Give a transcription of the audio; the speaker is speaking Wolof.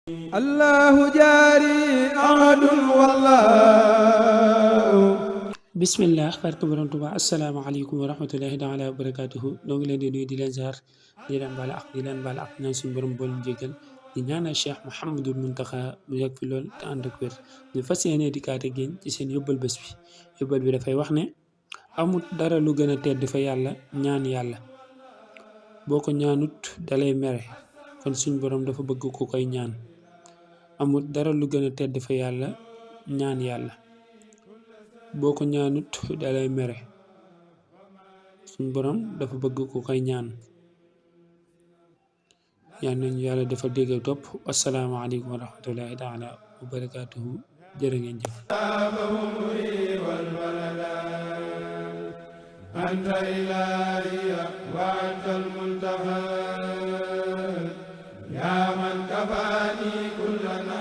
allahu jaari ahadun wallahu. bismillah barke borom Tuubaa. asalaamaaleykum wa rahmatullahi taala wa barakaatuhu. noo ngi leen di nuyu di leen ziar di leen baal ak ñaan suñu borom bool ñu jéggal di ñaanal Cheikh Mouhamadul Muntaxa mu yàgg fi lool te ànd ak wér. ñu fas yéene dikkaat ak yéen ci seen yóbbal bés bi. yóbbal bi dafay wax ne amut dara lu gën a tedd fa yàlla ñaan yàlla boo ko ñaanut dalay mere kon suñu borom dafa bëgg ku koy ñaan. amut dara lu gën a tedd fa yàlla ñaan yàlla boo ko ñaanut dalay mere suñ borom dafa bëgg ku koy ñaan. yal nañu yàlla dafa dégg ak topp. asalaamaaleykum wa rahmatullahi taala wa barakaatuhu. jërë ngeen jëf. anta ilaahiya wa anta almuntaha ya man kafaani kullana